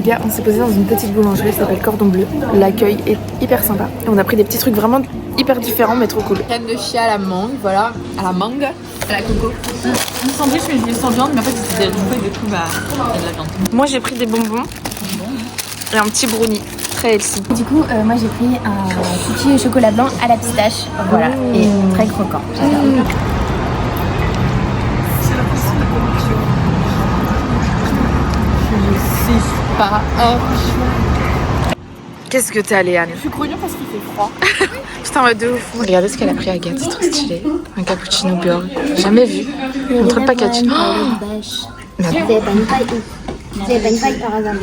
les gars, on s'est posé dans une petite boulangerie qui s'appelle Cordon Bleu. L'accueil est hyper sympa. Et on a pris des petits trucs vraiment hyper différents mais trop cool. Crème de chia à la mangue, voilà, à la mangue, à la coco. Un sandwich mais je l'ai sans viande, mais en fait c'était du coup et du coup bah il y a de la viande. Moi j'ai pris des bonbons et un petit brownie, très healthy. Du coup, moi j'ai pris un cookie au chocolat blanc à la pistache, voilà, et très croquant. J'adore. Pas un. Qu'est-ce que t'es allée, Anne? Je suis grognon parce qu'il fait froid. Putain, ouais, de ouf. Regardez ce qu'elle a pris, Agathe, c'est trop stylé. Un cappuccino beurre, jamais vu. Montre le package. Oh, Vous avez pas une paille? Vous avez pas une paille par hasard?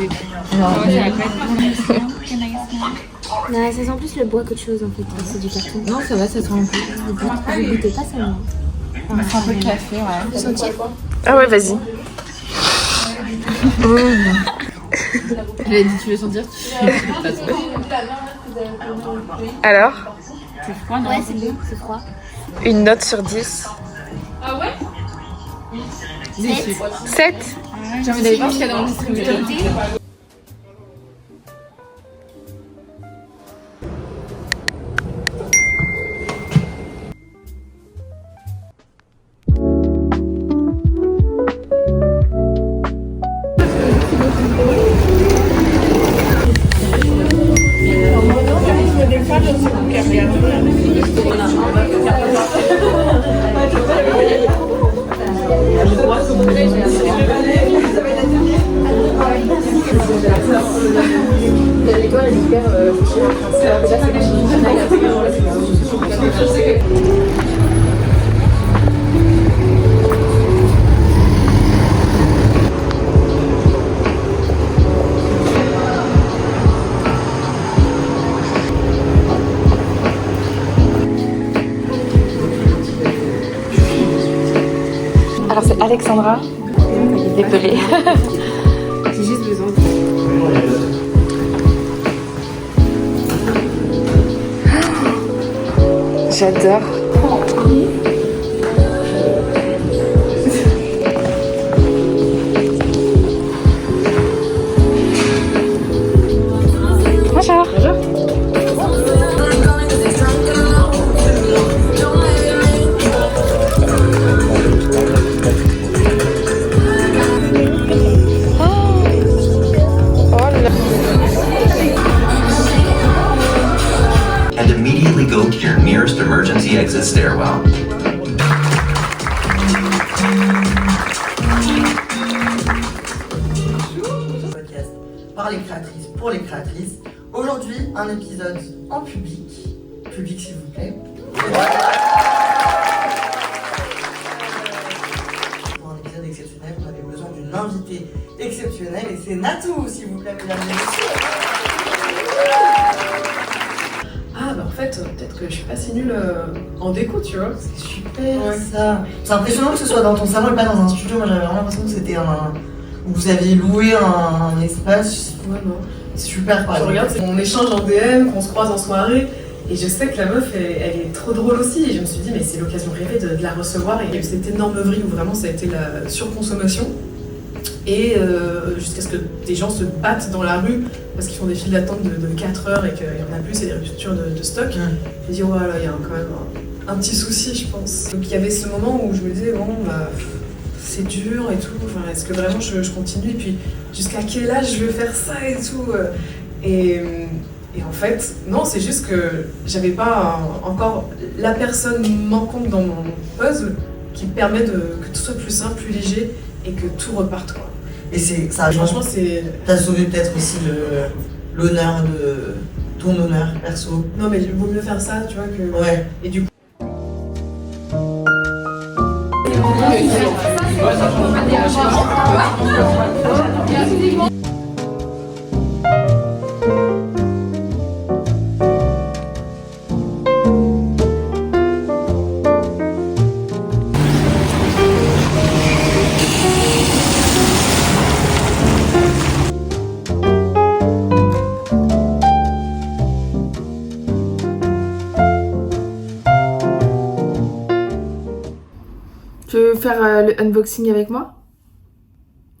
Non, ça sent plus le bois qu'autre chose en fait, c'est du carton. Non, ça va, ça sent un peu. Vous goûtez pas seulement. C'est un peu de café, ouais. Vous sentiez? Ah ouais, vas-y. J'avais dit, tu veux sentir? Alors, C'est froid, non? Ouais, c'est bon, c'est froid. une note sur 10. Déçu. 7. J'ai envie d'aller voir ce qu'il y a dans le distributeur. Alors c'est Alexandra, dépelée. J'ai juste besoin de... J'adore. Bonjour. And immediately go to your nearest emergency exit stairwell. Podcast par les créatrices pour les créatrices. Aujourd'hui, un épisode en public. Public s'il vous plaît. Pour un épisode exceptionnel, on avait besoin d'une invitée exceptionnelle et c'est Natou, s'il vous plaît, mesdames et messieurs. Ah bah en fait, peut-être que je suis pas si nulle en déco, tu vois. C'est super ça. C'est impressionnant que ce soit dans ton salon et pas dans un studio. Moi j'avais vraiment l'impression que c'était vous aviez loué un espace. Ouais, non. C'est super par Je exemple. regarde, on échange en DM, qu'on se croise en soirée, et je sais que la meuf, elle est trop drôle aussi, et je me suis dit, mais c'est l'occasion rêvée de la recevoir, et il y a eu cette énorme œuvrie où vraiment ça a été la surconsommation, et jusqu'à ce que des gens se battent dans la rue, parce qu'ils font des files d'attente de 4 heures, et qu'il y en a plus, et des ruptures de stock. J'ai dit, voilà, il y a quand même un petit souci, je pense. Donc il y avait ce moment où je me disais, bon, bah, c'est dur et tout, enfin, est-ce que vraiment je continue, et puis jusqu'à quel âge je vais faire ça et tout. Et en fait, non, c'est juste que j'avais pas encore la personne manquante dans mon puzzle qui permet que tout soit plus simple, plus léger et que tout reparte, quoi. Et c'est ça. Franchement, c'est... T'as sauvé peut-être aussi l'honneur de ton honneur perso. Non, mais il vaut mieux faire ça, tu vois, que... Ouais. Et du coup... Tu veux faire le unboxing avec moi?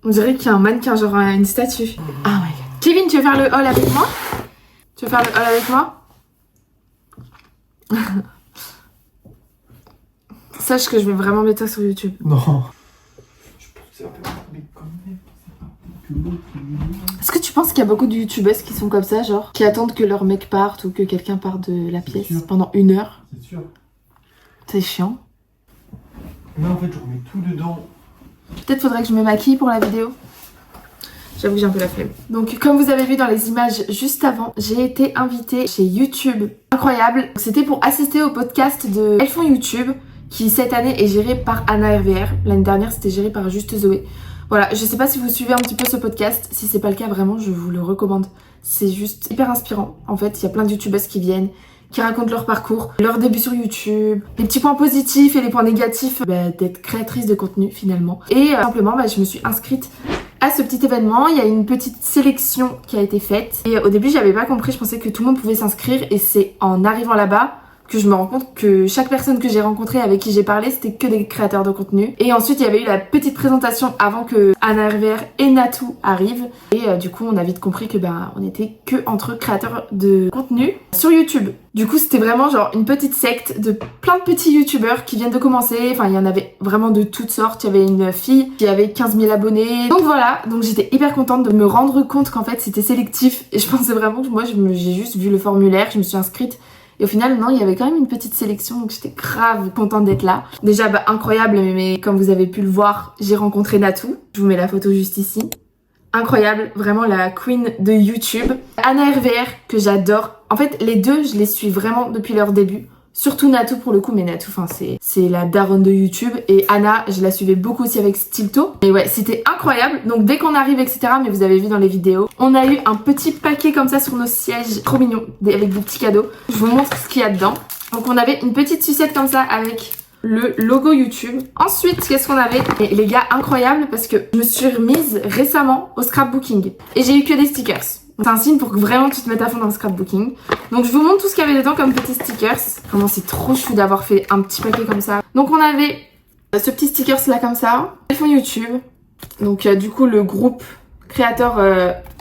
On dirait qu'il y a un mannequin, genre une statue. Ah my god. Pauline, tu veux faire le haul avec moi? Tu veux faire le haul avec moi? Sache que je vais vraiment mettre ça sur YouTube. Non. Je pense que c'est un peu mais quand même, c'est pas que l'autre. Est-ce que tu penses qu'il y a beaucoup de youtubeuses qui sont comme ça, genre, qui attendent que leur mec parte ou que quelqu'un parte de la pièce sûr. pendant 1 heure? C'est sûr. C'est chiant. Là en fait je remets tout dedans. Peut-être faudrait que je me maquille pour la vidéo. J'avoue que j'ai un peu la flemme. Donc comme vous avez vu dans les images juste avant, j'ai été invitée chez YouTube. Incroyable. C'était pour assister au podcast de Elles font YouTube, qui cette année est géré par Anna RVR. L'année dernière c'était géré par Juste Zoé. Voilà, je sais pas si vous suivez un petit peu ce podcast. Si c'est pas le cas, vraiment je vous le recommande. C'est juste hyper inspirant. En fait, il y a plein de youtubeuses qui viennent, qui racontent leur parcours, leur début sur YouTube, les petits points positifs et les points négatifs d'être créatrice de contenu finalement. Et simplement, je me suis inscrite à ce petit événement. Il y a une petite sélection qui a été faite. Et au début, j'avais pas compris, je pensais que tout le monde pouvait s'inscrire. Et c'est en arrivant là-bas que je me rends compte que chaque personne que j'ai rencontrée, avec qui j'ai parlé, c'était que des créateurs de contenu. Et ensuite, il y avait eu la petite présentation avant que Anna RVR et Natou arrivent. Et du coup, on a vite compris que on était que entre créateurs de contenu sur YouTube. Du coup, c'était vraiment genre une petite secte de plein de petits youtubeurs qui viennent de commencer. Enfin, il y en avait vraiment de toutes sortes. Il y avait une fille qui avait 15 000 abonnés. Donc voilà, donc j'étais hyper contente de me rendre compte qu'en fait, c'était sélectif. Et je pensais vraiment que moi, j'ai juste vu le formulaire, je me suis inscrite. Et au final, non, il y avait quand même une petite sélection, donc j'étais grave contente d'être là. Déjà, incroyable, mais comme vous avez pu le voir, j'ai rencontré Natou. Je vous mets la photo juste ici. Incroyable, vraiment la queen de YouTube. Anna RVR, que j'adore. En fait, les deux, je les suis vraiment depuis leur début. Surtout Natou pour le coup, mais Natou, c'est la daronne de YouTube. Et Anna, je la suivais beaucoup aussi avec Stilto. Et ouais, c'était incroyable. Donc dès qu'on arrive, etc., mais vous avez vu dans les vidéos, on a eu un petit paquet comme ça sur nos sièges, trop mignon, avec des petits cadeaux. Je vous montre ce qu'il y a dedans. Donc on avait une petite sucette comme ça avec le logo YouTube. Ensuite, qu'est-ce qu'on avait? Et les gars, incroyable, parce que je me suis remise récemment au scrapbooking. Et j'ai eu que des stickers. C'est un signe pour que vraiment tu te mettes à fond dans le scrapbooking. Donc je vous montre tout ce qu'il y avait dedans comme petits stickers. Vraiment c'est trop chou d'avoir fait un petit paquet comme ça. Donc on avait ce petit stickers là comme ça. Elles font YouTube. Donc du coup le groupe créateur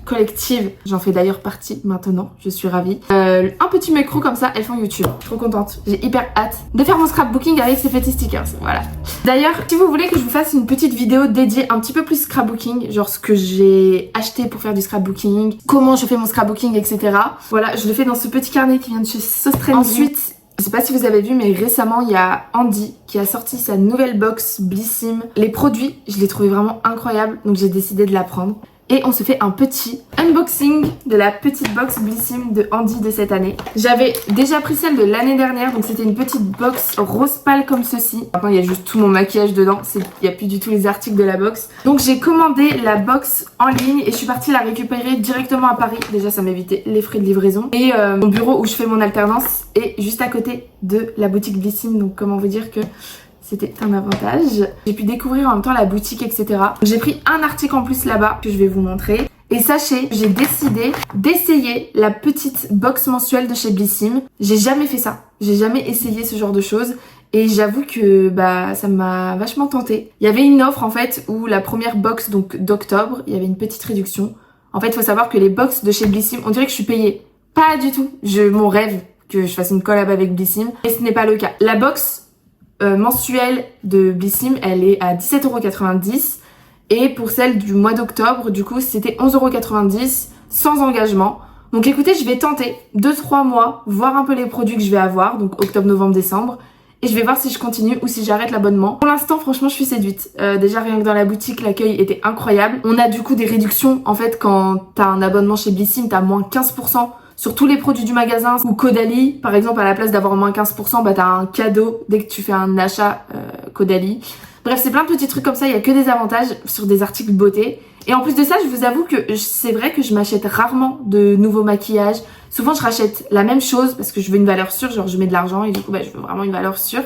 collective. J'en fais d'ailleurs partie maintenant, je suis ravie. Un petit micro comme ça, elles font YouTube. Trop contente, j'ai hyper hâte de faire mon scrapbooking avec ces petits stickers, voilà. D'ailleurs, si vous voulez que je vous fasse une petite vidéo dédiée un petit peu plus scrapbooking, genre ce que j'ai acheté pour faire du scrapbooking, comment je fais mon scrapbooking, etc. Voilà, je le fais dans ce petit carnet qui vient de chez Sauce Trendy. Ensuite, je sais pas si vous avez vu, mais récemment, il y a Andy qui a sorti sa nouvelle box Blissim. Les produits, je les trouvais vraiment incroyables, donc j'ai décidé de la prendre. Et on se fait un petit unboxing de la petite box Blissim de Andy de cette année. J'avais déjà pris celle de l'année dernière, donc c'était une petite box rose pâle comme ceci. Maintenant il y a juste tout mon maquillage dedans, il n'y a plus du tout les articles de la box. Donc j'ai commandé la box en ligne et je suis partie la récupérer directement à Paris. Déjà ça m'évitait les frais de livraison. Et mon bureau où je fais mon alternance est juste à côté de la boutique Blissim, donc comment vous dire que c'était un avantage. J'ai pu découvrir en même temps la boutique, etc. J'ai pris un article en plus là-bas que je vais vous montrer. Et sachez, j'ai décidé d'essayer la petite box mensuelle de chez Blissim. J'ai jamais fait ça. J'ai jamais essayé ce genre de choses. Et j'avoue que ça m'a vachement tentée. Il y avait une offre en fait où la première box donc d'octobre, il y avait une petite réduction. En fait, il faut savoir que les box de chez Blissim, on dirait que je suis payée. Pas du tout. Mon rêve que je fasse une collab avec Blissim. Et ce n'est pas le cas. La box mensuelle de Blissim, elle est à 17,90 € et pour celle du mois d'octobre, du coup, c'était 11,90 € sans engagement. Donc écoutez, je vais tenter 2-3 mois, voir un peu les produits que je vais avoir, donc octobre, novembre, décembre, et je vais voir si je continue ou si j'arrête l'abonnement. Pour l'instant, franchement, je suis séduite. Déjà, rien que dans la boutique, l'accueil était incroyable. On a du coup des réductions, en fait, quand t'as un abonnement chez Blissim, t'as moins 15% sur tous les produits du magasin. Ou Caudalie, par exemple, à la place d'avoir moins 15%, t'as un cadeau dès que tu fais un achat Caudalie. Bref, c'est plein de petits trucs comme ça, il y a que des avantages sur des articles beauté. Et en plus de ça, je vous avoue que c'est vrai que je m'achète rarement de nouveaux maquillages. Souvent, je rachète la même chose parce que je veux une valeur sûre, genre je mets de l'argent et du coup, je veux vraiment une valeur sûre.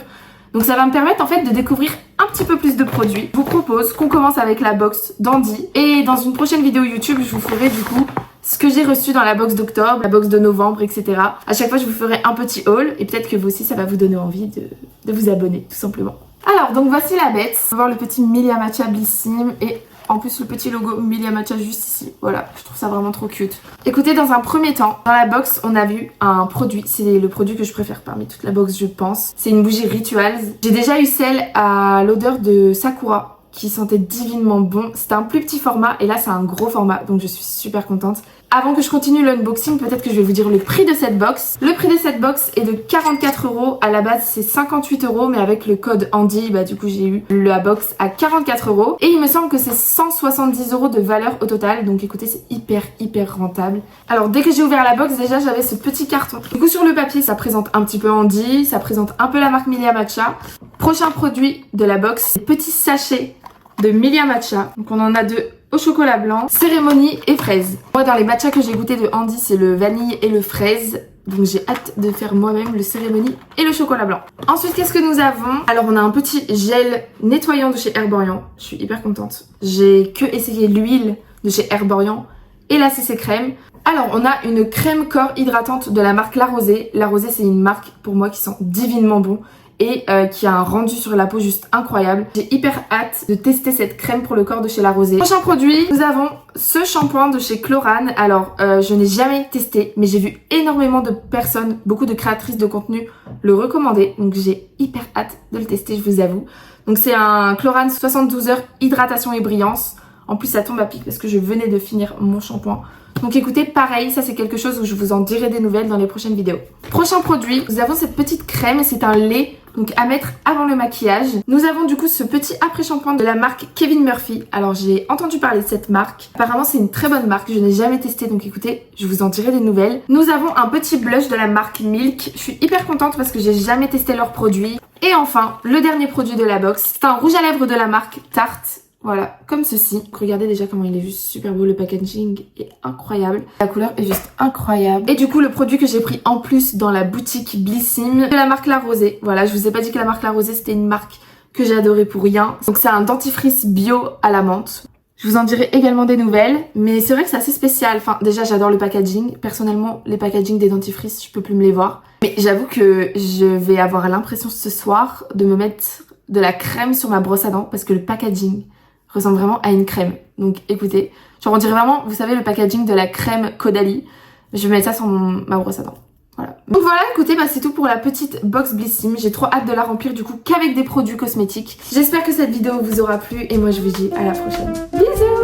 Donc ça va me permettre en fait de découvrir un petit peu plus de produits. Je vous propose qu'on commence avec la box d'Andy. Et dans une prochaine vidéo YouTube, je vous ferai du coup ce que j'ai reçu dans la box d'octobre, la box de novembre, etc. À chaque fois, je vous ferai un petit haul et peut-être que vous aussi, ça va vous donner envie de vous abonner, tout simplement. Alors, donc voici la bête. On va voir le petit Milia Matcha Blissim et En plus le petit logo Milia Matcha juste ici, voilà, je trouve ça vraiment trop cute. Écoutez, dans un premier temps, dans la box on a vu un produit, c'est le produit que je préfère parmi toute la box je pense. C'est une bougie Rituals. J'ai déjà eu celle à l'odeur de Sakura qui sentait divinement bon. C'était un plus petit format et là c'est un gros format donc je suis super contente. Avant que je continue l'unboxing, peut-être que je vais vous dire le prix de cette box. Le prix de cette box est de 44 €. À la base c'est 58 € mais avec le code Andy, bah du coup j'ai eu la box à 44 €. Et il me semble que c'est 170 € de valeur au total. Donc écoutez, c'est hyper rentable. Alors dès que j'ai ouvert la box, déjà j'avais ce petit carton. Du coup sur le papier ça présente un petit peu Andy, ça présente un peu la marque Milia Matcha. Prochain produit de la box, petit sachet de Milia Matcha. Donc on en a deux au chocolat blanc, cérémonie et fraise. Moi dans les matchas que j'ai goûté de Andy c'est le vanille et le fraise. Donc j'ai hâte de faire moi-même le cérémonie et le chocolat blanc. Ensuite qu'est-ce que nous avons? Alors on a un petit gel nettoyant de chez Herborian. Je suis hyper contente. J'ai que essayé l'huile de chez Herborian et la CC crème. Alors on a une crème corps hydratante de la marque La Rosée. La Rosée c'est une marque pour moi qui sent divinement bon et qui a un rendu sur la peau juste incroyable. J'ai hyper hâte de tester cette crème pour le corps de chez La Rosée. Prochain produit, nous avons ce shampoing de chez Chlorane. Alors je n'ai jamais testé mais j'ai vu énormément de personnes, beaucoup de créatrices de contenu le recommander. Donc j'ai hyper hâte de le tester, je vous avoue. Donc c'est un Chlorane 72 heures hydratation et brillance. En plus ça tombe à pic parce que je venais de finir mon shampoing. Donc écoutez, pareil, ça c'est quelque chose où je vous en dirai des nouvelles dans les prochaines vidéos. Prochain produit, nous avons cette petite crème, c'est un lait donc à mettre avant le maquillage. Nous avons du coup ce petit après-shampoing de la marque Kevin Murphy. Alors j'ai entendu parler de cette marque, apparemment c'est une très bonne marque, je n'ai jamais testé donc écoutez, je vous en dirai des nouvelles. Nous avons un petit blush de la marque Milk, je suis hyper contente parce que j'ai jamais testé leurs produits. Et enfin, le dernier produit de la box, c'est un rouge à lèvres de la marque Tarte. Voilà, comme ceci. Regardez déjà comment il est juste super beau, le packaging est incroyable. La couleur est juste incroyable. Et du coup, le produit que j'ai pris en plus dans la boutique Blissim de la marque La Rosée. Voilà, je vous ai pas dit que la marque La Rosée c'était une marque que j'ai adorée pour rien. Donc c'est un dentifrice bio à la menthe. Je vous en dirai également des nouvelles, mais c'est vrai que c'est assez spécial. Enfin, déjà j'adore le packaging. Personnellement, les packaging des dentifrices, je peux plus me les voir. Mais j'avoue que je vais avoir l'impression ce soir de me mettre de la crème sur ma brosse à dents parce que le packaging ressemble vraiment à une crème. Donc écoutez, genre on dirait vraiment, vous savez le packaging de la crème Caudalie. Je vais mettre ça sur ma brosse à dents. Voilà. Donc voilà, écoutez, bah c'est tout pour la petite box Blissim. J'ai trop hâte de la remplir du coup qu'avec des produits cosmétiques. J'espère que cette vidéo vous aura plu et moi je vous dis à la prochaine. Bisous!